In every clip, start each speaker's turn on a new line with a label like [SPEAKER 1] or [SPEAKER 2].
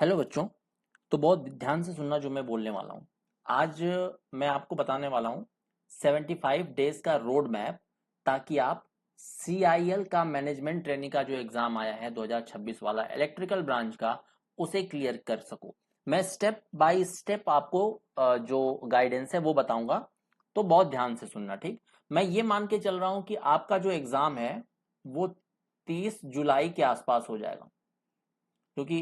[SPEAKER 1] Hello बच्चों। तो बहुत ध्यान से सुनना जो मैं बोलने वाला हूँ। आज मैं आपको बताने वाला हूँ 75 डेज का रोड मैप, ताकि आप CIL का मैनेजमेंट ट्रेनिंग का जो एग्जाम आया है 2026 वाला इलेक्ट्रिकल ब्रांच का, उसे क्लियर कर सको। मैं स्टेप बाय स्टेप आपको जो गाइडेंस है वो बताऊंगा। तो बहुत ध्यान से सुनना, ठीक। मैं ये मान के चल रहा हूँ कि आपका जो एग्जाम है वो 30 जुलाई के आसपास हो जाएगा, क्योंकि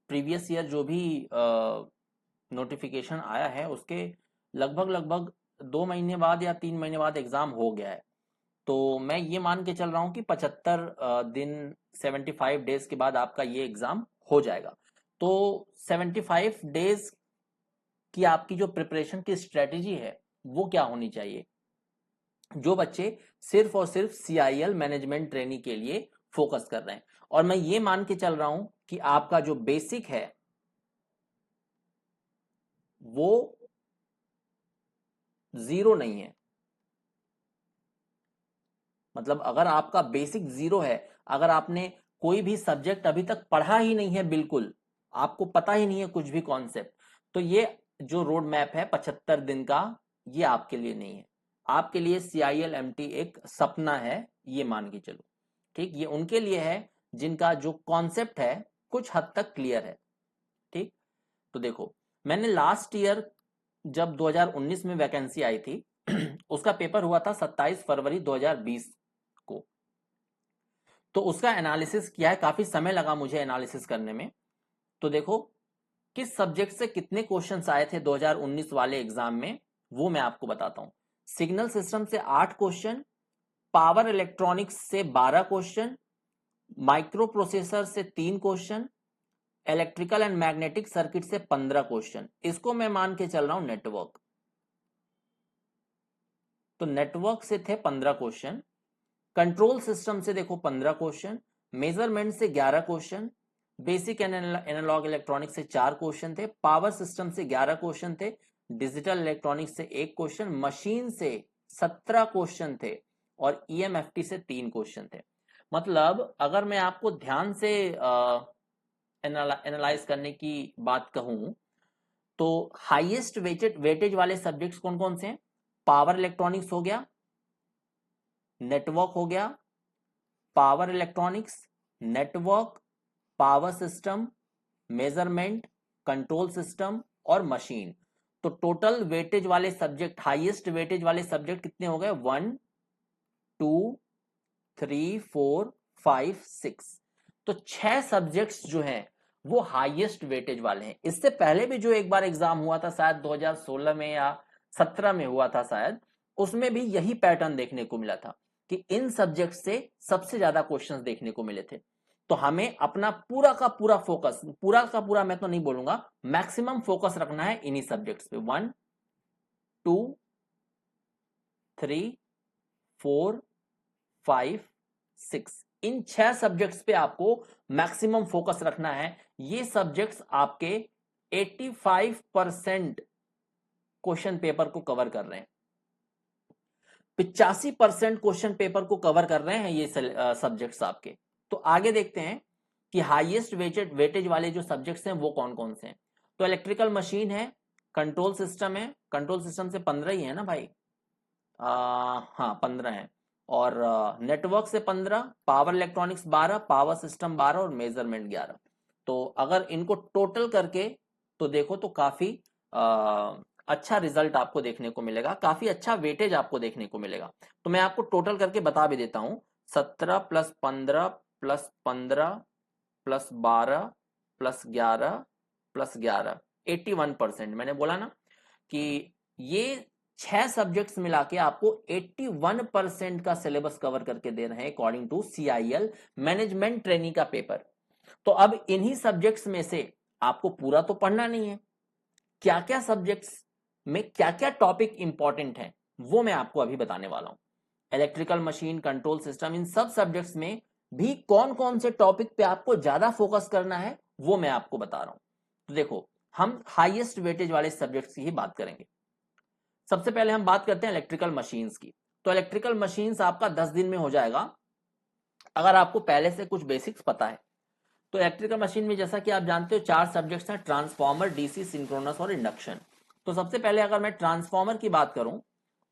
[SPEAKER 1] प्रीवियस ईयर जो भी नोटिफिकेशन आया है उसके लगभग लगभग 2 महीने बाद या 3 महीने बाद एग्जाम हो गया है। तो मैं ये मान के चल रहा हूँ कि 75 दिन 75 डेज के बाद आपका ये एग्जाम हो जाएगा। तो 75 डेज की आपकी जो प्रिपरेशन की स्ट्रेटेजी है वो क्या होनी चाहिए, जो बच्चे सिर्फ और सिर्फ CIL मैनेजमेंट ट्रेनिंग के लिए फोकस कर रहे हैं। और मैं ये मान के चल रहा हूं कि आपका जो बेसिक है वो जीरो नहीं है। मतलब अगर आपका बेसिक जीरो है, अगर आपने कोई भी सब्जेक्ट अभी तक पढ़ा ही नहीं है, बिल्कुल आपको पता ही नहीं है कुछ भी कॉन्सेप्ट, तो ये जो रोड मैप है 75 दिन का, ये आपके लिए नहीं है। आपके लिए CIL MT एक सपना है, ये मान के चलो, ठीक। ये उनके लिए है जिनका जो कॉन्सेप्ट है कुछ हद तक क्लियर है, ठीक। तो देखो, मैंने लास्ट ईयर जब 2019 में वैकेंसी आई थी उसका पेपर हुआ था 27 फरवरी 2020 को। तो उसका एनालिसिस किया है, काफी समय लगा मुझे एनालिसिस करने में। तो देखो, किस सब्जेक्ट से कितने क्वेश्चंस आए थे 2019 वाले एग्जाम में, वो मैं आपको बताता हूं। सिग्नल सिस्टम से 8 क्वेश्चन, पावर इलेक्ट्रॉनिक्स से 12 क्वेश्चन, माइक्रो प्रोसेसर से 3 question, electrical and magnetic circuit से 15 क्वेश्चन। इसको मैं मान के चल रहा हूं नेटवर्क। तो नेटवर्क से थे 15 क्वेश्चन, कंट्रोल सिस्टम से देखो 15 क्वेश्चन, मेजरमेंट से 11 question, basic and analog electronics से 4 क्वेश्चन थे, पावर सिस्टम से 11 क्वेश्चन थे, डिजिटल इलेक्ट्रॉनिक्स से 1 क्वेश्चन, मशीन से 17 क्वेश्चन थे, और EMFT से 3 क्वेश्चन थे। मतलब अगर मैं आपको ध्यान से एनालाइज करने की बात कहूं, तो हाईएस्ट वेटेज वाले सब्जेक्ट्स कौन कौन से हैं? पावर इलेक्ट्रॉनिक्स हो गया, नेटवर्क हो गया, power electronics, network, power system, measurement, control system और मशीन। तो टोटल वेटेज वाले सब्जेक्ट, हाईएस्ट वेटेज वाले सब्जेक्ट कितने हो गए? 1 2 3 4 5 6। तो 6 सब्जेक्ट्स जो हैं वो हाईएस्ट वेटेज वाले हैं। इससे पहले भी जो एक बार एग्जाम हुआ था, शायद 2016 में या 17 में हुआ था शायद, उसमें भी यही पैटर्न देखने को मिला था कि इन सब्जेक्ट से सबसे ज्यादा क्वेश्चंस देखने को मिले थे। तो हमें अपना पूरा का पूरा फोकस, पूरा का पूरा मैं तो नहीं बोलूंगा, मैक्सिमम फोकस रखना है इन्हीं सब्जेक्ट्स पे। 1 2 3 4 5 6, इन 6 सब्जेक्ट्स पे आपको मैक्सिमम फोकस रखना है। ये सब्जेक्ट्स आपके 85% क्वेश्चन पेपर को कवर कर रहे हैं, 85% क्वेश्चन पेपर को कवर कर रहे हैं ये सब्जेक्ट्स आपके। तो आगे देखते हैं कि हाईएस्ट वेटेज वाले जो सब्जेक्ट्स हैं वो कौन कौन से हैं। तो इलेक्ट्रिकल मशीन है, कंट्रोल सिस्टम है, कंट्रोल सिस्टम से 15 ही है ना भाई? हाँ 15 है। और नेटवर्क से 15, पावर इलेक्ट्रॉनिक्स 12, पावर सिस्टम 12 और मेजरमेंट 11। तो अगर इनको टोटल करके तो देखो तो काफी अच्छा रिजल्ट आपको देखने को मिलेगा, काफी अच्छा वेटेज आपको देखने को मिलेगा। तो मैं आपको टोटल करके बता भी देता हूं। 17 + 15 + 15 + 12 + 11 + 11, 81%। मैंने बोला ना कि ये 6 सब्जेक्ट्स मिला के आपको 81% का सिलेबस कवर करके दे रहे हैं according to CIL management training का पेपर। तो अब इन्हीं सब्जेक्ट्स में से आपको पूरा तो पढ़ना नहीं है, क्या क्या सब्जेक्ट्स में क्या क्या टॉपिक इंपॉर्टेंट है वो मैं आपको अभी बताने वाला हूं। इलेक्ट्रिकल मशीन, कंट्रोल सिस्टम, इन सब सब्जेक्ट्स में भी कौन कौन से टॉपिक पे आपको ज्यादा फोकस करना है वो मैं आपको बता रहा हूं। तो देखो, हम हाईएस्ट वेटेज वाले सब्जेक्ट्स की ही बात करेंगे। सबसे पहले हम बात करते हैं इलेक्ट्रिकल मशीन्स की। तो इलेक्ट्रिकल मशीन्स आपका 10 दिन में हो जाएगा, अगर आपको पहले से कुछ बेसिक्स पता है। तो इलेक्ट्रिकल मशीन में जैसा कि आप जानते हो 4 सब्जेक्ट्स हैं, ट्रांसफॉर्मर, डीसी, सिंक्रोनस और इंडक्शन। तो सबसे पहले अगर मैं ट्रांसफॉर्मर की बात करूं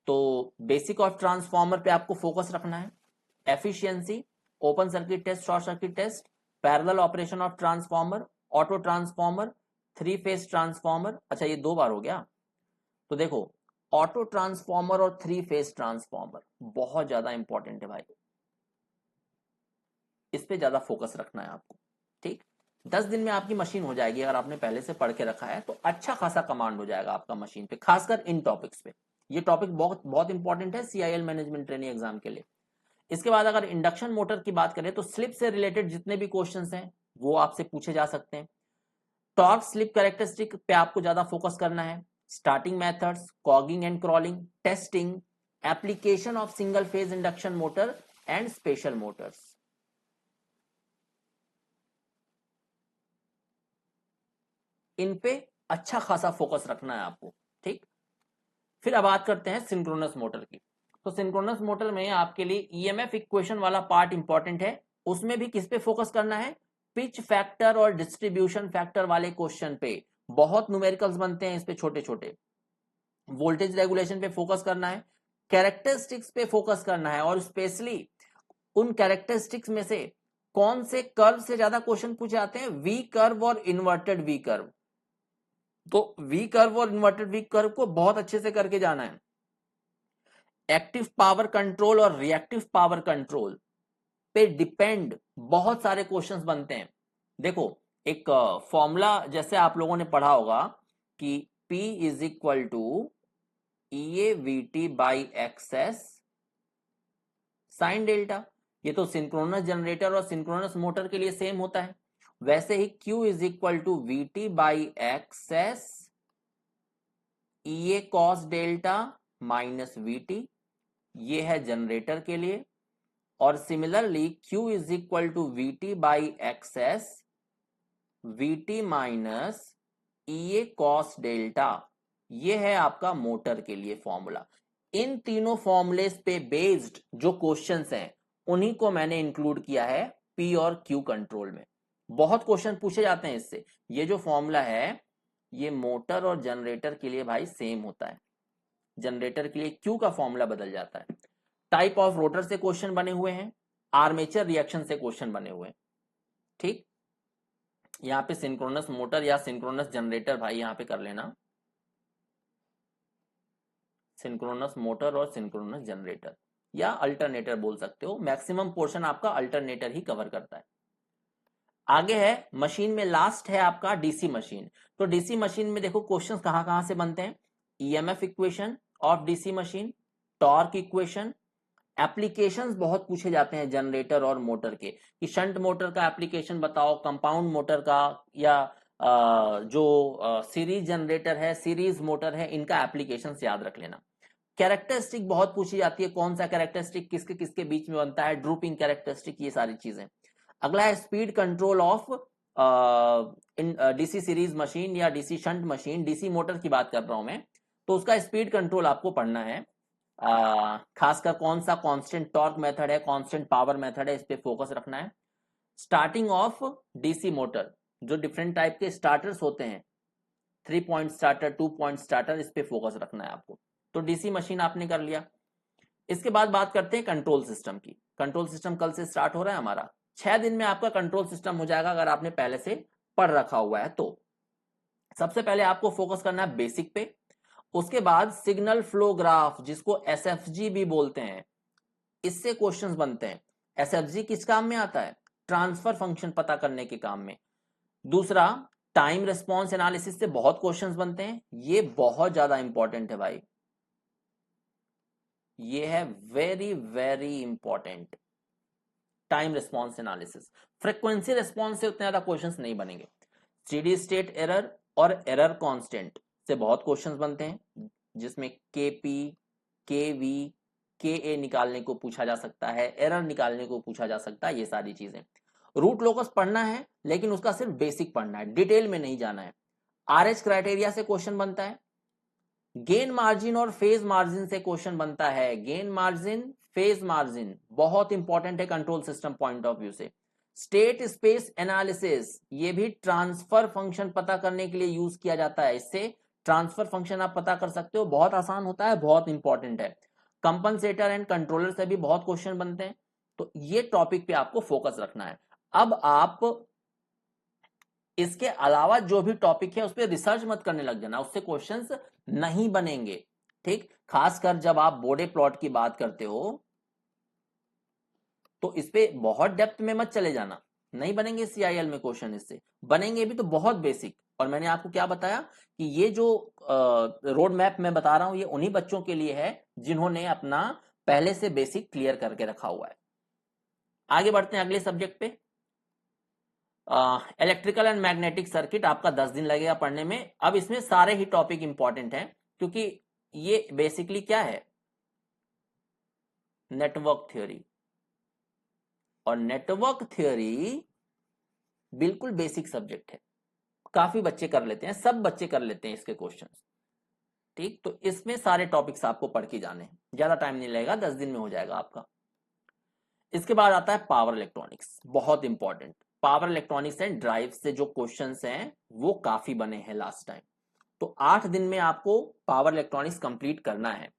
[SPEAKER 1] तो बेसिक ऑफ ट्रांसफॉर्मर पे आपको फोकस रखना है। Efficiency, open circuit test, short circuit test, parallel operation of transformer, auto transformer, 3 phase transformer. अच्छा ये 2 बार हो गया। तो देखो ऑटो ट्रांसफॉर्मर और 3 फेज ट्रांसफॉर्मर बहुत ज्यादा इंपॉर्टेंट है भाई, इस पे ज्यादा फोकस रखना है आपको। ठीक, 10 दिन में आपकी मशीन हो जाएगी अगर आपने पहले से पढ़ के रखा है तो अच्छा खासा कमांड हो जाएगा आपका मशीन पे, खासकर इन टॉपिक्स पे। ये टॉपिक बहुत बहुत इंपॉर्टेंट है सीआईएल मैनेजमेंट ट्रेनिंग एग्जाम के लिए। इसके बाद अगर इंडक्शन मोटर की बात करें तो स्लिप से रिलेटेड जितने भी क्वेश्चंस हैं वो आपसे पूछे जा सकते हैं। टॉर्क स्लिप कैरेक्टरिस्टिक पे आपको ज्यादा फोकस करना है। Starting methods, cogging and crawling, testing, application of single phase induction motor and special motors. इन पे अच्छा खासा फोकस रखना है आपको। ठीक, फिर अब बात करते हैं सिंक्रोनस मोटर की। तो सिंक्रोनस मोटर में आपके लिए ईएमएफ इक्वेशन वाला पार्ट इंपॉर्टेंट है। उसमें भी किस पे फोकस करना है? पिच फैक्टर और डिस्ट्रीब्यूशन फैक्टर वाले क्वेश्चन पे। बहुत न्यूमेरिकल्स बनते हैं इस पे छोटे छोटे। वोल्टेज रेगुलेशन पे फोकस करना है, कैरेक्टरिस्टिक्स पे फोकस करना है, और स्पेशली उन कैरेक्टरिस्टिक्स में से कौन से कर्व से ज्यादा क्वेश्चन पूछे जाते हैं, वी कर्व और इन्वर्टेड वी कर्व। तो वी कर्व और इन्वर्टेड वी कर्व को बहुत अच्छे से करके जाना है। एक्टिव पावर कंट्रोल और रिएक्टिव पावर कंट्रोल पे डिपेंड बहुत सारे क्वेश्चंस बनते हैं। देखो एक फॉर्मूला जैसे आप लोगों ने पढ़ा होगा कि P is equal to EAVT by X S sine delta. ये तो सिंक्रोनस जनरेटर और सिंक्रोनस मोटर के लिए सेम होता है। वैसे ही Q is equal to VT by X S EA cos delta minus VT, ये है जनरेटर के लिए। और similarly Q is equal to VT by X S VT minus EA cos delta, ये है आपका मोटर के लिए फॉर्मूला। इन तीनों फॉर्मूलेस पे बेस्ड जो क्वेश्चंस हैं उन्हीं को मैंने इंक्लूड किया है P और Q कंट्रोल में। बहुत क्वेश्चन पूछे जाते हैं इससे। ये जो फॉर्मूला है ये मोटर और जनरेटर के लिए भाई सेम होता है। जनरेटर के लिए Q का फॉर्मूला बदल जाता है। टाइप ऑफ रोटर से क्वेश्चन बने हुए हैं, आर्मेचर रिएक्शन से क्वेश्चन बने हुए हैं। ठीक, यहां पे सिंक्रोनस मोटर या सिंक्रोनस जनरेटर भाई यहां पे कर लेना, सिंक्रोनस मोटर और सिंक्रोनस जनरेटर या अल्टरनेटर बोल सकते हो। मैक्सिमम पोर्शन आपका अल्टरनेटर ही कवर करता है। आगे है मशीन में लास्ट है आपका डीसी मशीन। तो डीसी मशीन में देखो क्वेश्चंस कहां कहां से बनते हैं। EMF equation of DC machine, torque equation, applications बहुत पूछे जाते हैं जनरेटर और मोटर के, कि शंट मोटर का एप्लीकेशन बताओ, कंपाउंड मोटर का, या जो सीरीज जनरेटर है, सीरीज मोटर है, इनका एप्लीकेशंस याद रख लेना। कैरेक्टरिस्टिक बहुत पूछी जाती है, कौन सा कैरेक्टरिस्टिक किसके किसके बीच में बनता है, ड्रूपिंग कैरेक्टरिस्टिक, ये सारी चीजें। अगला है speed control of DC series machine या DC shunt machine. DC motor की बात कर रहा हूं मैं, तो उसका स्पीड कंट्रोल आपको पढ़ना है। खासकर कौन सा कांस्टेंट टॉर्क मेथड है, कांस्टेंट पावर मेथड है, इस पे फोकस रखना है। स्टार्टिंग ऑफ डीसी मोटर, जो डिफरेंट टाइप के स्टार्टर्स होते हैं, 3 पॉइंट स्टार्टर, 2 पॉइंट स्टार्टर, इस पे फोकस रखना है आपको। तो डीसी मशीन आपने कर लिया। इसके बाद बात करते हैं कंट्रोल सिस्टम की। कंट्रोल सिस्टम कल से स्टार्ट हो रहा है हमारा। 6 दिन में आपका कंट्रोल सिस्टम हो जाएगा अगर आपने पहले से पढ़ रखा हुआ है तो। सबसे पहले आपको फोकस करना है बेसिक पे, उसके बाद सिग्नल फ्लो ग्राफ जिसको एसएफजी भी बोलते हैं, इससे क्वेश्चंस बनते हैं। एसएफजी किस काम में आता है? ट्रांसफर फंक्शन पता करने के काम में। दूसरा, टाइम रिस्पॉन्स एनालिसिस से बहुत क्वेश्चंस बनते हैं, ये बहुत ज्यादा इंपॉर्टेंट है भाई, ये है very very important. Time response analysis, frequency response से उतने ज्यादा क्वेश्चंस नहीं बनेंगे। स्टेडी स्टेट एरर और एरर कांस्टेंट से बहुत क्वेश्चंस बनते हैं, जिसमें केपी, केवी, के निकालने को पूछा जा सकता है, एरर निकालने को पूछा जा सकता है, ये सारी चीजें। रूट लोकस पढ़ना है लेकिन उसका सिर्फ बेसिक पढ़ना है, डिटेल में नहीं जाना है। आरएच क्राइटेरिया से क्वेश्चन बनता है। गेन मार्जिन और फेज मार्जिन से क्वेश्चन बनता है। गेन मार्जिन, फेज मार्जिन बहुत इंपॉर्टेंट है control system point of view से। स्टेट स्पेस एनालिसिस, ये भी ट्रांसफर फंक्शन पता करने के लिए यूज किया जाता है। इससे ट्रांसफर फंक्शन आप पता कर सकते हो, बहुत आसान होता है, बहुत इंपॉर्टेंट है। कंपनसेटर एंड कंट्रोलर से भी बहुत क्वेश्चन बनते हैं, तो ये टॉपिक पे आपको फोकस रखना है। अब आप इसके अलावा जो भी टॉपिक है उस पर रिसर्च मत करने लग जाना, उससे क्वेश्चंस नहीं बनेंगे। ठीक, खासकर जब आप बोर्डे प्लॉट की बात करते हो तो इस पे बहुत डेप्थ में मत चले जाना, नहीं बनेंगे सीआईएल में क्वेश्चन, इससे बनेंगे भी तो बहुत बेसिक। और मैंने आपको क्या बताया कि ये जो रोड मैप मैं बता रहा हूं ये उन्हीं बच्चों के लिए है जिन्होंने अपना पहले से बेसिक क्लियर करके रखा हुआ है। आगे बढ़ते हैं अगले सब्जेक्ट पे। इलेक्ट्रिकल एंड मैग्नेटिक सर्किट आपका 10 दिन लगेगा पढ़ने में। अब इसमें सारे ही टॉपिक इंपॉर्टेंट हैं क्योंकि ये बेसिकली क्या है, नेटवर्क थ्योरी। और नेटवर्क थ्योरी बिल्कुल बेसिक सब्जेक्ट है, काफी बच्चे कर लेते हैं, सब बच्चे कर लेते हैं इसके क्वेश्चंस। ठीक, तो इसमें सारे टॉपिक्स आपको पढ़ के जाने हैं, ज्यादा टाइम नहीं लगेगा, 10 दिन में हो जाएगा आपका। इसके बाद आता है पावर इलेक्ट्रॉनिक्स, बहुत important. Power electronics and drive से जो क्वेश्चंस हैं वो काफी बने हैं लास्ट टाइम, तो 8 दिन में आपको पावर इलेक्ट्रॉनिक्स कंप्लीट करना है।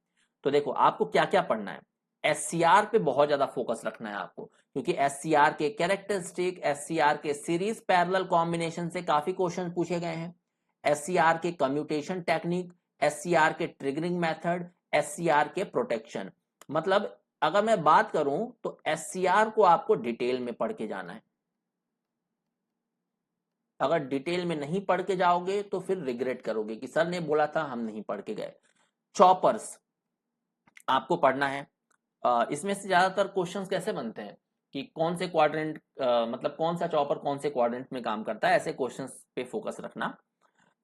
[SPEAKER 1] तो देखो आपको क्या क्या पढ़ना है, एससीआर पे बहुत ज्यादा फोकस रखना है आपको, क्योंकि एससीआर के कैरेक्टरिस्टिक, एससीआर के सीरीज पैरेलल कॉम्बिनेशन से काफी क्वेश्चन पूछे गए हैं, एससीआर के कम्यूटेशन टेक्निक, एससीआर के ट्रिगरिंग मेथड, एससीआर के प्रोटेक्शन। मतलब अगर मैं बात करूं तो एससीआर को आपको डिटेल में पढ़ के जाना है। अगर डिटेल में नहीं पढ़ के जाओगे तो फिर रिग्रेट करोगे कि सर ने बोला था हम नहीं पढ़ के गए। चॉपर्स आपको पढ़ना है। इसमें से ज्यादातर क्वेश्चंस कैसे बनते हैं कि कौन से क्वाड्रेंट, मतलब कौन सा चॉपर कौन से क्वाड्रेंट में काम करता है, ऐसे क्वेश्चंस पे फोकस रखना।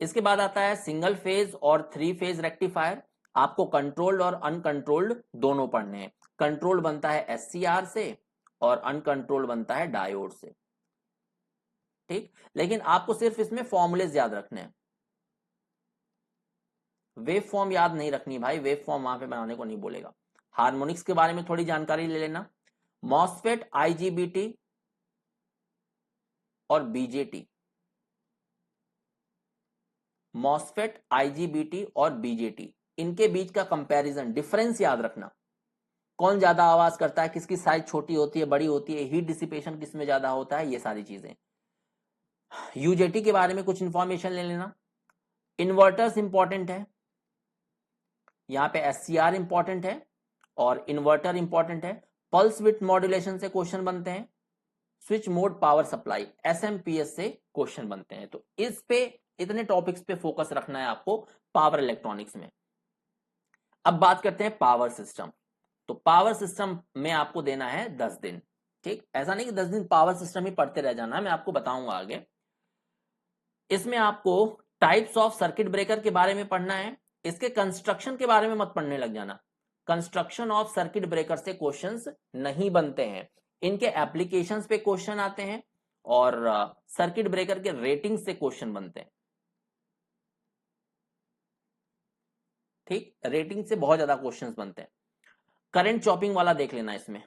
[SPEAKER 1] इसके बाद आता है सिंगल फेज और 3 फेज रेक्टिफायर। आपको कंट्रोल्ड और अनकंट्रोल्ड दोनों पढ़ने हैं। कंट्रोल्ड बनता है एससीआर से और अनकंट्रोल्ड बनता है डायोड से। ठीक, लेकिन आपको सिर्फ इसमें फॉर्मूलेज याद रखने हैं, वेव फॉर्म याद नहीं रखनी भाई, वेव फॉर्म वहां पे बनाने को नहीं बोलेगा। हार्मोनिक्स के बारे में थोड़ी जानकारी ले लेना। मॉसफेट, आईजीबीटी और बीजेटी, मॉसफेट, आईजीबीटी और बीजेटी, इनके बीच का कंपैरिजन, डिफरेंस याद रखना। कौन ज्यादा आवाज करता है, किसकी साइज छोटी होती है, बड़ी होती है, हीट डिसिपेशन किसमें ज्यादा होता है, ये सारी चीजें। यूजेटी के बारे में कुछ इंफॉर्मेशन ले लेना। इन्वर्टर्स इंपॉर्टेंट है, यहां पे एससीआर इंपॉर्टेंट है और इन्वर्टर इंपॉर्टेंट है। पल्स विड्थ मॉड्यूलेशन से क्वेश्चन बनते हैं। Switch mode power supply, SMPS से क्वेश्चन बनते हैं। तो इस पे इतने टॉपिक्स पे फोकस रखना है आपको पावर इलेक्ट्रॉनिक्स में। अब बात करते हैं पावर सिस्टम। तो पावर सिस्टम में आपको देना है 10 दिन। ठीक, ऐसा नहीं कि 10 दिन पावर सिस्टम ही पढ़ते रह जाना, मैं आपको बताऊंगा आगे। इसमें आपको टाइप्स ऑफ सर्किट ब्रेकर के बारे में पढ़ना है। इसके कंस्ट्रक्शन के बारे में मत पढ़ने लग जाना, कंस्ट्रक्शन ऑफ सर्किट ब्रेकर से क्वेश्चंस नहीं बनते हैं, इनके एप्लीकेशंस पे क्वेश्चन आते हैं और सर्किट ब्रेकर के रेटिंग से क्वेश्चन बनते हैं। ठीक, रेटिंग से बहुत ज्यादा क्वेश्चंस बनते हैं। करंट चॉपिंग वाला देख लेना, इसमें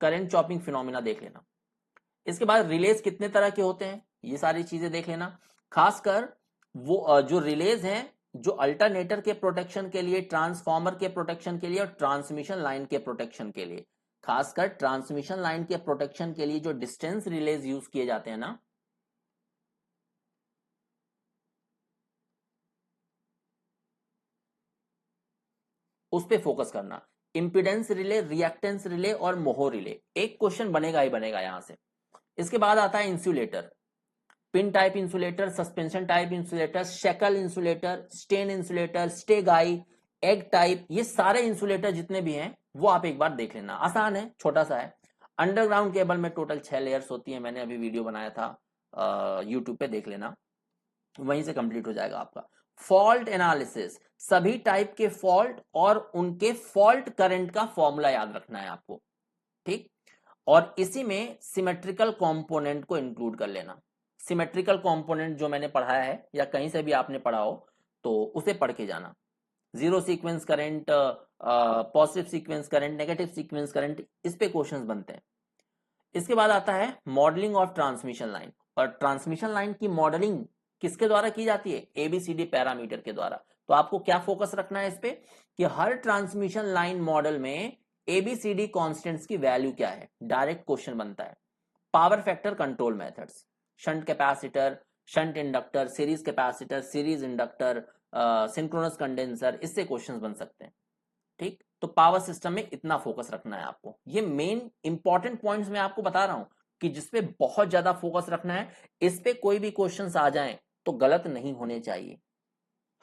[SPEAKER 1] करंट चॉपिंग फिनोमिना देख लेना। इसके बाद रिलेज कितने तरह के होते हैं, ये सारी चीजें देख लेना। खासकर वो जो रिलेज हैं जो अल्टरनेटर के प्रोटेक्शन के लिए, ट्रांसफॉर्मर के प्रोटेक्शन के लिए और ट्रांसमिशन लाइन के प्रोटेक्शन के लिए, खासकर ट्रांसमिशन लाइन के प्रोटेक्शन के लिए जो डिस्टेंस रिलेज यूज किए जाते हैं ना, उस पे फोकस करना। इंपिडेंस रिले, रिएक्टेंस रिले और मोहो रिले, एक क्वेश्चन बनेगा ही बनेगा यहां से। इसके बाद आता है insulator, pin type insulator, suspension type insulator, shackle insulator, strain insulator, stay guy, egg type, ये सारे इंसुलेटर जितने भी हैं वो आप एक बार देख लेना, आसान है, छोटा सा है। अंडरग्राउंड केबल में टोटल 6 लेयर्स होती है, मैंने अभी वीडियो बनाया था यूट्यूब पे, देख लेना, वहीं से कंप्लीट हो जाएगा आपका। फॉल्ट एनालिसिस, सभी टाइप के फॉल्ट और उनके फॉल्ट करंट का फॉर्मूला याद रखना है आपको। ठीक, और इसी में सिमेट्रिकल कंपोनेंट को इंक्लूड कर लेना। सिमेट्रिकल कंपोनेंट जो मैंने पढ़ाया है या कहीं से भी आपने पढ़ा हो तो उसे पढ़ के जाना। Zero sequence current, positive sequence current, negative sequence current, इस पे क्वेश्चंस बनते हैं। इसके बाद आता है मॉडलिंग ऑफ ट्रांसमिशन लाइन, और ट्रांसमिशन लाइन की मॉडलिंग किसके द्वारा की जाती है? एबीसीडी पैरामीटर के द्वारा। तो आपको क्या फोकस रखना है इस पे कि हर ट्रांसमिशन लाइन मॉडल में एबीसीडी कांस्टेंट्स की वैल्यू क्या है, डायरेक्ट क्वेश्चन बनता है। Power factor control methods, shunt capacitor, shunt inductor, series capacitor, series inductor, synchronous condenser, इससे क्वेश्चंस बन सकते हैं। ठीक, तो पावर सिस्टम में इतना फोकस रखना है आपको। ये मेन इंपॉर्टेंट पॉइंट्स मैं आपको बता रहा हूं कि जिसपे बहुत ज्यादा फोकस रखना है। इस पे कोई भी क्वेश्चंस आ जाएं तो गलत नहीं होने चाहिए।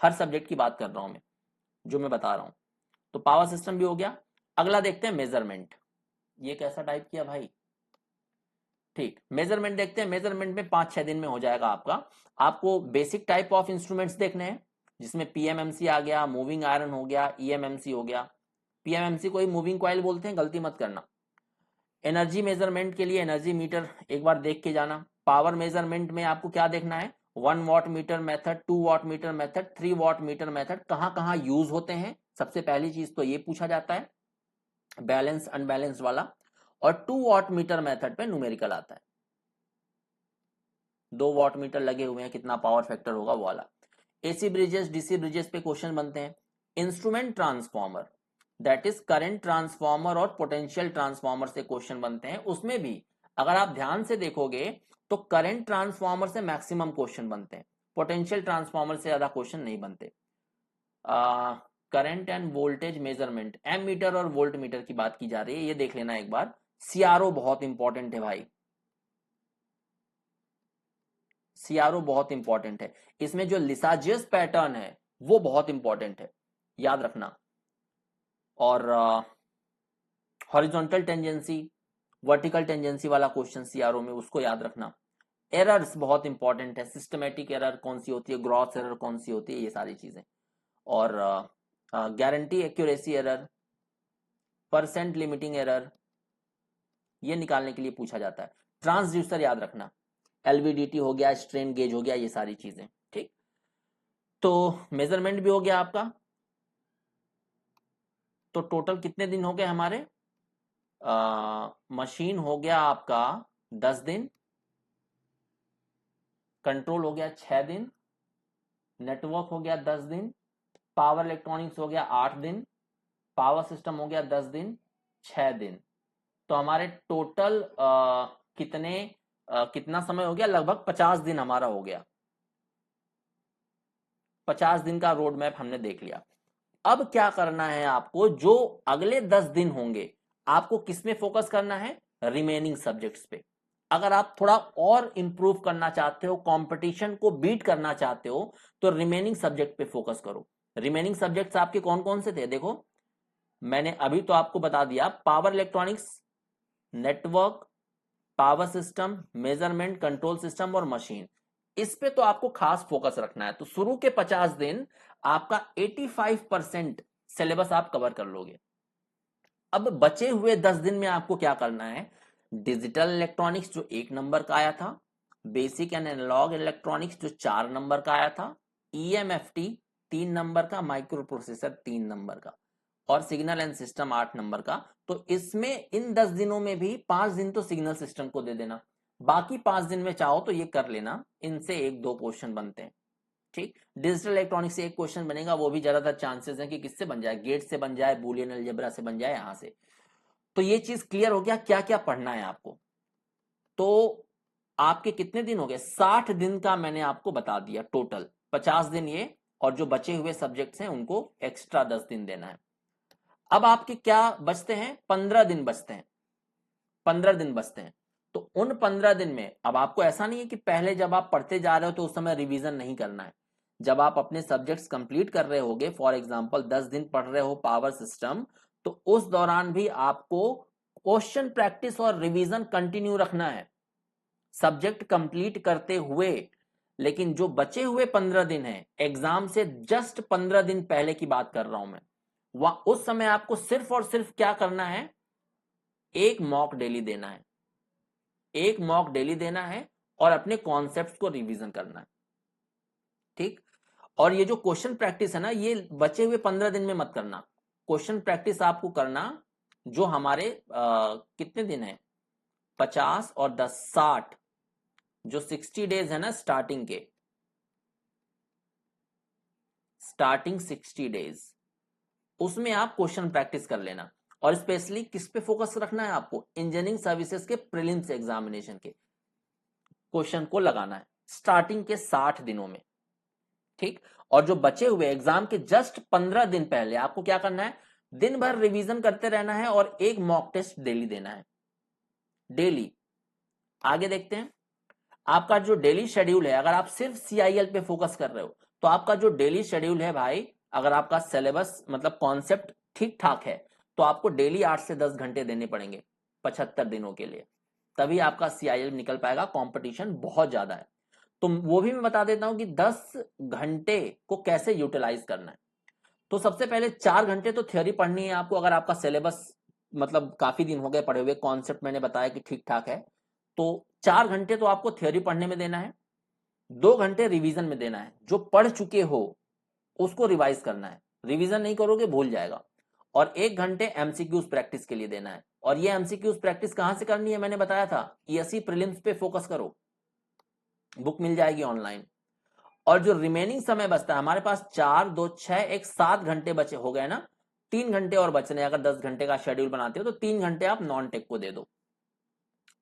[SPEAKER 1] हर सब्जेक्ट की बात कर रहा हूं मैं, जो मैं बता रहा हूं। तो पावर सिस्टम भी हो गया। अगला देखते हैं मेजरमेंट। ये कैसा टाइप किया भाई? ठीक, मेजरमेंट देखते हैं। मेजरमेंट में 5-6 दिन में हो जाएगा आपका। आपको बेसिक टाइप ऑफ इंस्ट्रूमेंट्स देखने हैं, जिसमें पीएमएमसी आ गया, मूविंग आयरन हो गया, ईएमएमसी हो गया। पीएमएमसी को ही मूविंग कॉइल बोलते हैं, गलती मत करना। एनर्जी मेजरमेंट के लिए एनर्जी मीटर एक बार देख के जाना। पावर मेजरमेंट में आपको क्या देखना है? 1 watt meter method, 2 watt meter method, 3 watt meter method कहां कहां यूज होते हैं। सबसे पहली चीज तो ये पूछा जाता है, बैलेंस अनबैलेंस वाला। और 2 वाट मीटर मेथड पे न्यूमेरिकल आता है। 2 वाट मीटर लगे हुए हैं, कितना पावर फैक्टर होगा वो वाला। एसी ब्रिजेस, डीसी ब्रिजेस पे क्वेश्चन बनते हैं। Instrument transformer, that is current transformer और पोटेंशियल ट्रांसफॉर्मर से क्वेश्चन बनते हैं। उसमें भी अगर आप ध्यान से देखोगे तो करंट ट्रांसफॉर्मर से मैक्सिमम क्वेश्चन बनते हैं, पोटेंशियल ट्रांसफॉर्मर से ज्यादा क्वेश्चन नहीं बनते। Current and voltage measurement, ammeter और वोल्ट मीटर की बात की जा रही है, ये देख लेना एक बार। सीआरओ बहुत इंपॉर्टेंट है भाई, सीआरओ बहुत इंपॉर्टेंट है। इसमें जो लिसाजियस पैटर्न है वो बहुत इंपॉर्टेंट है, याद रखना। और हॉरिजॉन्टल टेंजेंसी, वर्टिकल टेंजेंसी वाला क्वेश्चन सीआरओ में, उसको याद रखना। एरर्स बहुत इंपॉर्टेंट है, सिस्टमेटिक एरर कौन सी होती है, ग्रॉस एरर कौन सी होती है, ये सारी चीजें। और guarantee accuracy error, percent limiting error, ये निकालने के लिए पूछा जाता है। ट्रांसड्यूसर याद रखना, एलवीडीटी हो गया, स्ट्रेन गेज हो गया, ये सारी चीजें। ठीक, तो मेजरमेंट भी हो गया आपका। तो टोटल कितने दिन हो गए हमारे? मशीन हो गया आपका 10 दिन, कंट्रोल हो गया 6 दिन, नेटवर्क हो गया 10 दिन, पावर इलेक्ट्रॉनिक्स हो गया 8 दिन, पावर सिस्टम हो गया 10 दिन, 6 दिन। तो हमारे टोटल कितना समय हो गया? लगभग 50 दिन हमारा हो गया। 50 दिन का रोड मैप हमने देख लिया। अब क्या करना है आपको? जो अगले 10 दिन होंगे आपको किसमें फोकस करना है? रिमेनिंग सब्जेक्ट्स पे। अगर आप थोड़ा और इंप्रूव करना चाहते हो, कंपटीशन को बीट करना चाहते हो, तो रिमेनिंग सब्जेक्ट पे फोकस करो। रिमेनिंग सब्जेक्ट्स आपके कौन कौन से थे? देखो, मैंने अभी तो आपको बता दिया, power electronics, network, power system, measurement, control system और मशीन। इस पे तो आपको खास फोकस रखना है। तो शुरू के 50 दिन आपका 85% सिलेबस आप कवर कर लोगे। अब बचे हुए 10 दिन में आपको क्या करना है? डिजिटल इलेक्ट्रॉनिक्स जो 1 नंबर का आया था, बेसिक एंड एनालॉग इलेक्ट्रॉनिक्स जो 4 नंबर का आया था, ईएमएफटी 3 नंबर का, माइक्रो प्रोसेसर 3 नंबर का, और सिग्नल एंड सिस्टम 8 नंबर का। तो इसमें इन 10 दिनों में भी 5 दिन तो सिग्नल सिस्टम को दे देना, बाकी 5 दिन में चाहो तो ये कर लेना, इनसे 1-2 क्वेश्चन बनते हैं। ठीक, डिजिटल इलेक्ट्रॉनिक्स से एक क्वेश्चन बनेगा, वो भी ज्यादातर चांसेस है कि किससे बन जाए, गेट से बन जाए, बूलियन अलजेब्रा से बन जाए, यहां से। तो ये चीज क्लियर हो गया क्या क्या पढ़ना है आपको। तो आपके कितने दिन हो गए? 60 दिन का मैंने आपको बता दिया टोटल। 50 दिन ये, और जो बचे हुए सब्जेक्ट्स हैं उनको एक्स्ट्रा 10 दिन देना है। अब आपके क्या बचते हैं? 15 दिन बचते हैं। 15 दिन बचते हैं। तो उन 15 दिन में अब आपको ऐसा नहीं है कि पहले जब आप पढ़ते जा रहे हो तो उस समय रिवीजन नहीं करना है। जब आप अपने सब्जेक्ट्स कंप्लीट कर रहे होगे, फॉर एग्जांपल 10 दिन पढ़ रहे हो पावर सिस्टम, तो उस दौरान भी आपको क्वेश्चन प्रैक्टिस और रिवीजन कंटिन्यू रखना है, सब्जेक्ट कंप्लीट करते हुए। लेकिन जो बचे हुए 15 दिन हैं, एग्जाम से जस्ट 15 दिन पहले की बात कर रहा हूं मैं, वह उस समय आपको सिर्फ और सिर्फ क्या करना है? एक मॉक डेली देना है। एक मॉक डेली देना है और अपने कॉन्सेप्ट को रिवीजन करना है। ठीक, और ये जो क्वेश्चन प्रैक्टिस है ना, ये बचे हुए 15 दिन में मत करना। क्वेश्चन प्रैक्टिस आपको करना जो हमारे कितने दिन है, 50 और 10 60, जो 60 डेज है ना स्टार्टिंग के, स्टार्टिंग 60 डेज, उसमें आप क्वेश्चन प्रैक्टिस कर लेना। और स्पेशली किस पे फोकस रखना है आपको, इंजीनियरिंग सर्विसेज के प्रीलिम्स एग्जामिनेशन के क्वेश्चन को लगाना है स्टार्टिंग के 60 दिनों में, ठीक। और जो बचे हुए एग्जाम के जस्ट 15 दिन पहले आपको क्या करना है, दिन भर रिवीजन करते रहना है और एक मॉक टेस्ट डेली देना है, डेली। आगे देखते हैं, आपका जो डेली शेड्यूल है, अगर आप सिर्फ सीआईएल पे फोकस कर रहे हो तो आपका जो डेली शेड्यूल है भाई, अगर आपका सिलेबस मतलब कॉन्सेप्ट ठीक ठाक है तो आपको डेली 8 से 10 घंटे देने पड़ेंगे 75 दिनों के लिए, तभी आपका सीआईएल निकल पाएगा। कंपटीशन बहुत ज्यादा है। तो वो भी मैं बता देता हूं कि 10 घंटे को कैसे यूटिलाइज करना है। तो सबसे पहले 4 घंटे तो थ्योरी पढ़नी है आपको, अगर आपका सिलेबस मतलब काफी दिन हो गए पढ़े हुए, कॉन्सेप्ट मैंने बताया कि ठीक ठाक है, तो 4 घंटे तो आपको थ्योरी पढ़ने में देना है, 2 घंटे रिवीजन में देना है, जो पढ़ चुके हो उसको रिवाइज करना है, रिवीजन नहीं करोगे भूल जाएगा। और 1 घंटे एमसीक्यूज प्रैक्टिस के लिए देना है। और ये एमसीक्यूज प्रैक्टिस कहां से करनी है, मैंने बताया था ईएससी प्रीलिम्स पे फोकस करो, बुक मिल जाएगी ऑनलाइन। और जो रिमेनिंग समय बचता है हमारे पास, 4 2 6 एक 7 घंटे बचे हो गए ना, 3 घंटे और बचने, अगर 10 घंटे का शेड्यूल बनाते हो तो 3 घंटे आप नॉन टेक को दे दो।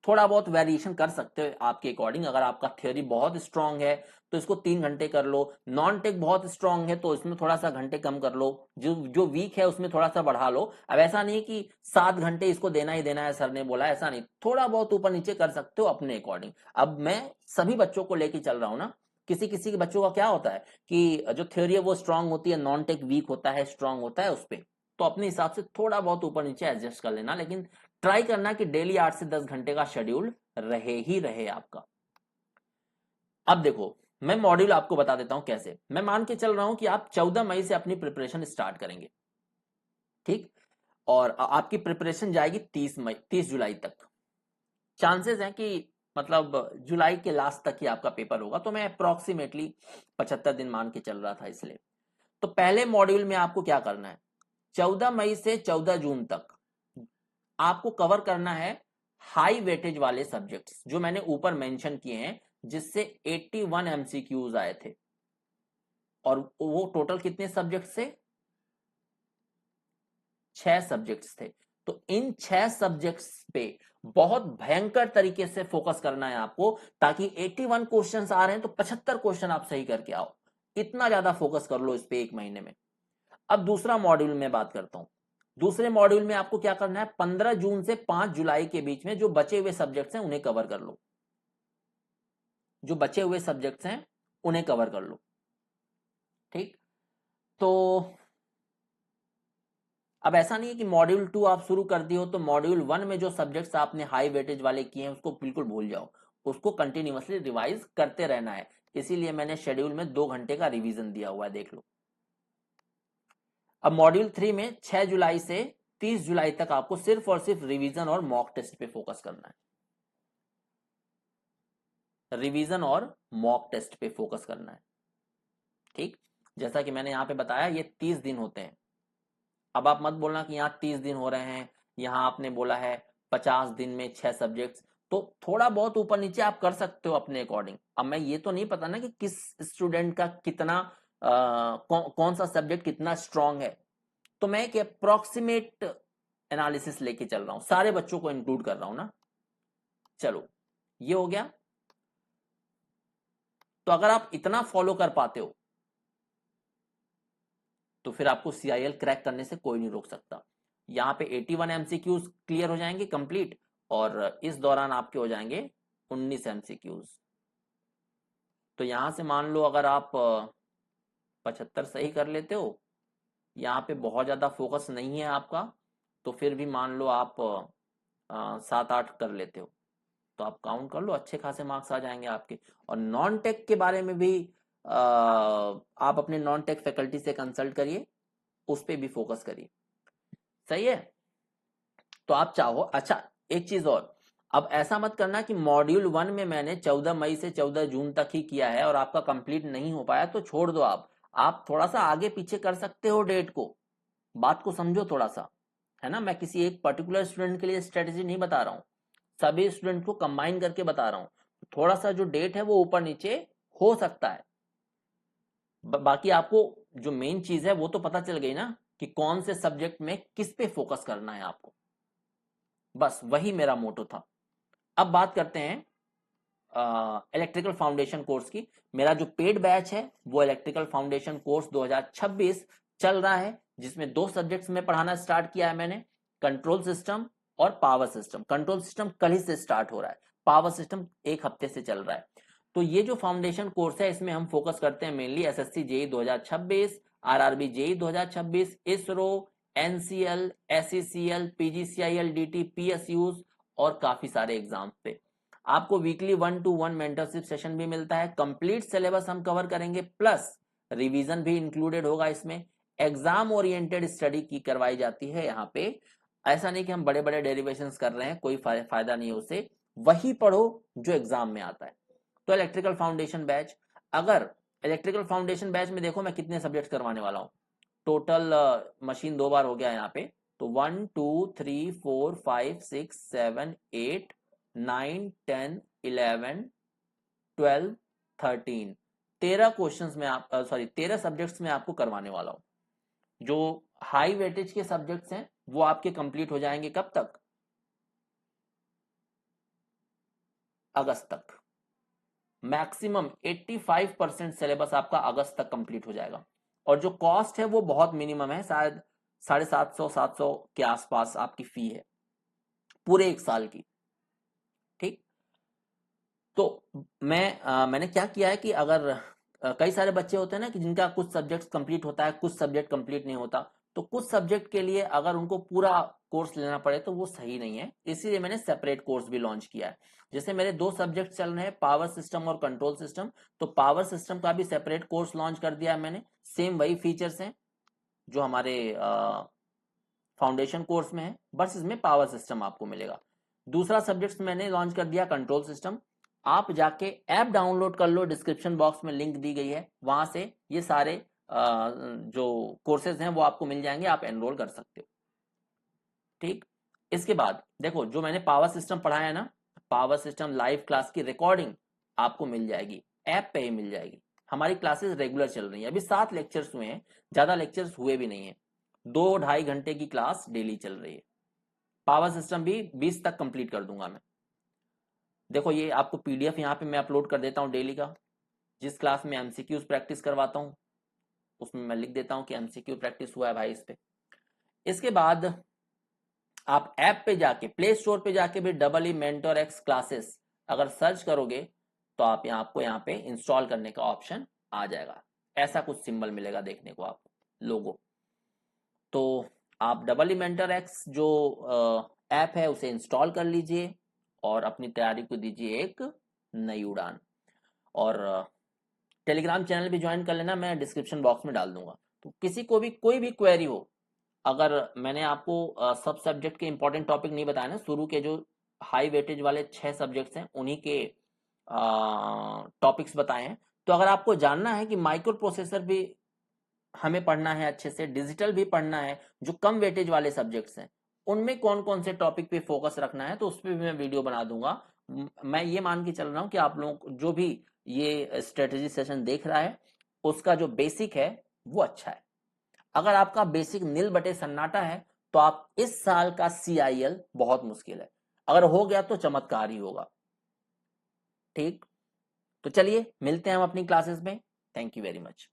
[SPEAKER 1] थोड़ा बहुत वेरिएशन कर सकते हो आपके अकॉर्डिंग, अगर आपका थ्योरी बहुत स्ट्रांग है तो इसको 3 घंटे कर लो, नॉन टेक बहुत स्ट्रांग है तो इसमें थोड़ा सा घंटे कम कर लो, जो जो वीक है उसमें थोड़ा सा बढ़ा लो। अब ऐसा नहीं कि 7 घंटे इसको देना ही देना है, सर ने बोला, ऐसा नहीं, थोड़ा बहुत ऊपर नीचे कर सकते हो अपने अकॉर्डिंग। अब मैं सभी बच्चों को लेके चल रहा हूं ना, किसी किसी के बच्चों का क्या होता है कि जो थ्योरी है वो स्ट्रांग होती है, नॉन टेक वीक होता है, स्ट्रांग होता है उस पर, तो अपने हिसाब से थोड़ा बहुत ऊपर नीचे एडजस्ट कर लेना, लेकिन ट्राई करना कि डेली 8 से 10 घंटे का शेड्यूल रहे ही रहे आपका। अब देखो, मैं मॉड्यूल आपको बता देता हूं कैसे। मैं मान के चल रहा हूं कि आप 14 मई से अपनी प्रिपरेशन स्टार्ट करेंगे, ठीक। और आपकी प्रिपरेशन जाएगी 30 जुलाई तक। चांसेस हैं कि मतलब जुलाई के लास्ट तक ही आपका पेपर होगा, तो मैं अप्रोक्सीमेटली 75 दिन मान के चल रहा था इसलिए। तो पहले मॉड्यूल में आपको क्या करना है, 14 मई से 14 जून तक आपको कवर करना है हाई वेटेज वाले सब्जेक्ट्स जो मैंने ऊपर मेंशन किए हैं, जिससे 81 एमसीक्यूज आए थे। और वो टोटल कितने सब्जेक्ट से, 6 सब्जेक्ट्स थे। तो इन 6 सब्जेक्ट्स पे बहुत भयंकर तरीके से फोकस करना है आपको, ताकि 81 क्वेश्चंस आ रहे हैं तो 75 क्वेश्चन आप सही करके आओ। इतना ज्यादा फोकस कर लो इस पे एक महीने में। अब दूसरा मॉड्यूल में बात करता हूं। दूसरे मॉड्यूल में आपको क्या करना है, 15 जून से 5 जुलाई के बीच में जो बचे हुए सब्जेक्ट्स हैं उन्हें कवर कर लो, जो बचे हुए सब्जेक्ट्स हैं उन्हें कवर कर लो, ठीक। तो अब ऐसा नहीं है कि मॉड्यूल 2 आप शुरू कर दिए हो तो मॉड्यूल 1 में जो सब्जेक्ट्स आपने हाई वेटेज वाले किए हैं उसको बिल्कुल भूल जाओ, उसको कंटिन्यूअसली रिवाइज करते रहना है। इसीलिए मैंने शेड्यूल में 2 घंटे का रिवीजन दिया हुआ है, देख लो। अब मॉड्यूल 3 में 6 जुलाई से 30 जुलाई तक आपको सिर्फ और सिर्फ रिवीजन और मॉक टेस्ट पे फोकस करना है, रिवीजन और मॉक टेस्ट पे फोकस करना है, ठीक। जैसा कि मैंने यहां पे बताया ये 30 दिन होते हैं। अब आप मत बोलना कि यहाँ 30 दिन हो रहे हैं, यहाँ आपने बोला है 50 दिन में 6 सब्जेक्ट्स, तो थोड़ा बहुत ऊपर नीचे आप कर सकते हो अपने अकॉर्डिंग। अब मैं ये तो नहीं पता ना कि किस स्टूडेंट का कितना कौन सा सब्जेक्ट कितना स्ट्रांग है, तो मैं एक अप्रोक्सीमेट एनालिसिस लेके चल रहा हूं, सारे बच्चों को इंक्लूड कर रहा हूं ना। चलो, ये हो गया। तो अगर आप इतना फॉलो कर पाते हो तो फिर आपको सीआईएल क्रैक करने से कोई नहीं रोक सकता। यहाँ पे 81 एमसीक्यूज क्लियर हो जाएंगे कंप्लीट, और इस दौरान आपके हो जाएंगे 19 एमसीक्यूज। तो यहां से मान लो अगर आप 75 सही कर लेते हो, यहाँ पे बहुत ज्यादा फोकस नहीं है आपका, तो फिर भी मान लो आप 7 8 कर लेते हो, तो आप काउंट कर लो, अच्छे खासे मार्क्स आ जाएंगे आपके। और नॉन टेक के बारे में भी आप अपने नॉन टेक फैकल्टी से कंसल्ट करिए, उस पर भी फोकस करिए, सही है। तो आप चाहो, अच्छा एक चीज और, अब ऐसा मत करना कि मॉड्यूल 1 में मैंने 14 मई से 14 जून तक ही किया है और आपका कंप्लीट नहीं हो पाया तो छोड़ दो। आप थोड़ा सा आगे पीछे कर सकते हो डेट को, बात को समझो थोड़ा सा, है ना। मैं किसी एक पर्टिकुलर स्टूडेंट के लिए स्ट्रेटेजी नहीं बता रहा हूँ, सभी स्टूडेंट को कंबाइन करके बता रहा हूँ। थोड़ा सा जो डेट है वो ऊपर नीचे हो सकता है, बाकी आपको जो मेन चीज है वो तो पता चल गई ना कि कौन से सब्जेक्ट में किस पे फोकस करना है आपको, बस वही मेरा मोटो था। अब बात करते हैं इलेक्ट्रिकल फाउंडेशन कोर्स की। मेरा जो पेड बैच है वो इलेक्ट्रिकल फाउंडेशन कोर्स 2026 चल रहा है, जिसमें 2 सब्जेक्ट्स में पढ़ाना स्टार्ट किया है मैंने, कंट्रोल सिस्टम और पावर सिस्टम। कंट्रोल सिस्टम कल ही से स्टार्ट हो रहा है, पावर सिस्टम 1 हफ्ते से चल रहा है। तो ये जो फाउंडेशन कोर्स है इसमें हम फोकस करते हैं mainly SSC JE 2026, RRB JE 2026, ISRO, NCL, SECL, PGCIL, DT, PSUs और काफी सारे एग्जाम पे। आपको वीकली 1-to-1 मेंटरशिप सेशन भी मिलता है, कंप्लीट सिलेबस हम कवर करेंगे, प्लस रिवीजन भी इंक्लूडेड होगा इसमें। एग्जाम ओरिएंटेड स्टडी की करवाई जाती है यहाँ पे, ऐसा नहीं कि हम बड़े बड़े डेरिवेशंस कर रहे हैं, कोई फायदा नहीं है उससे, वही पढ़ो जो एग्जाम में आता है। तो इलेक्ट्रिकल फाउंडेशन बैच, अगर इलेक्ट्रिकल फाउंडेशन बैच में देखो मैं कितने सब्जेक्ट करवाने वाला हूँ टोटल, मशीन 2 बार हो गया यहाँ पे, तो 1 2 3 4 5 6 7 8 9 10 11 12 13 13 क्वेश्चंस में आप 13 सब्जेक्ट्स में आपको करवाने वाला हूं। जो हाई वेटेज के सब्जेक्ट्स हैं वो आपके कंप्लीट हो जाएंगे कब तक, अगस्त तक। मैक्सिमम 85% सिलेबस आपका अगस्त तक कंप्लीट हो जाएगा। और जो कॉस्ट है वो बहुत मिनिमम है, शायद 750-700 के आसपास आपकी फी है पूरे 1 साल की। ठीक, तो मैंने क्या किया है कि अगर कई सारे बच्चे होते हैं ना कि जिनका कुछ सब्जेक्ट कंप्लीट होता है, कुछ सब्जेक्ट कंप्लीट नहीं होता, तो कुछ सब्जेक्ट के लिए अगर उनको पूरा कोर्स लेना पड़े तो वो सही नहीं है, इसीलिए मैंने सेपरेट कोर्स भी लॉन्च किया है। जैसे मेरे 2 सब्जेक्ट चल रहे हैं, पावर सिस्टम और कंट्रोल सिस्टम, तो पावर सिस्टम का भी सेपरेट कोर्स लॉन्च कर दिया है मैंने। सेम वही फीचर्स हैं जो हमारे फाउंडेशन कोर्स में है, बस इसमें पावर सिस्टम आपको मिलेगा। दूसरा सब्जेक्ट मैंने लॉन्च कर दिया कंट्रोल सिस्टम। आप जाके ऐप डाउनलोड कर लो, डिस्क्रिप्शन बॉक्स में लिंक दी गई है, वहां से ये सारे जो कोर्सेज हैं वो आपको मिल जाएंगे, आप एनरोल कर सकते हो। ठीक, इसके बाद देखो जो मैंने पावर सिस्टम पढ़ाया है ना, पावर सिस्टम लाइव क्लास की रिकॉर्डिंग आपको मिल जाएगी, ऐप पे ही मिल जाएगी। हमारी क्लासेस रेगुलर चल रही है, अभी 7 लेक्चर्स हुए हैं, ज्यादा लेक्चर्स हुए भी नहीं है, 2-2.5 घंटे की क्लास डेली चल रही है। पावर सिस्टम भी 20 तक कंप्लीट कर दूंगा मैं। देखो ये आपको पीडीएफ यहाँ पे मैं अपलोड कर देता हूँ डेली का, जिस क्लास में एमसीक्यूज प्रैक्टिस करवाता हूँ उसमें मैं लिख देता हूँ कि एमसीक्यू प्रैक्टिस हुआ है भाई इस पे। इसके बाद आप ऐप पे जाके, प्ले स्टोर पे जाके भी EE मेंटोर X क्लासेस अगर सर्च करोगे तो आपको यहाँ पे इंस्टॉल करने का ऑप्शन आ जाएगा, ऐसा कुछ सिंबल मिलेगा देखने को आपको, लोगो। तो आप EE मेंटोर X जो ऐप है उसे इंस्टॉल कर लीजिए और अपनी तैयारी को दीजिए एक नई उड़ान। और टेलीग्राम चैनल भी ज्वाइन कर लेना, मैं डिस्क्रिप्शन बॉक्स में डाल दूंगा। तो किसी को भी कोई भी क्वेरी हो, अगर मैंने आपको सब सब्जेक्ट के इंपॉर्टेंट टॉपिक नहीं बताया ना, शुरू के जो हाई वेटेज वाले 6 सब्जेक्ट्स हैं उन्हीं के टॉपिक्स बताए हैं, तो अगर आपको जानना है कि माइक्रो प्रोसेसर भी हमें पढ़ना है अच्छे से, डिजिटल भी पढ़ना है, जो कम वेटेज वाले सब्जेक्ट्स हैं उनमें कौन कौन से टॉपिक पे फोकस रखना है, तो उस पर भी मैं वीडियो बना दूंगा। मैं ये मान के चल रहा हूँ कि आप लोग जो भी ये स्ट्रेटेजी सेशन देख रहा है उसका जो बेसिक है वो अच्छा है। अगर आपका बेसिक नील बटे सन्नाटा है तो आप इस साल का CIL बहुत मुश्किल है, अगर हो गया तो चमत्कार ही होगा। ठीक, तो चलिए मिलते हैं हम अपनी क्लासेस में। Thank you very much.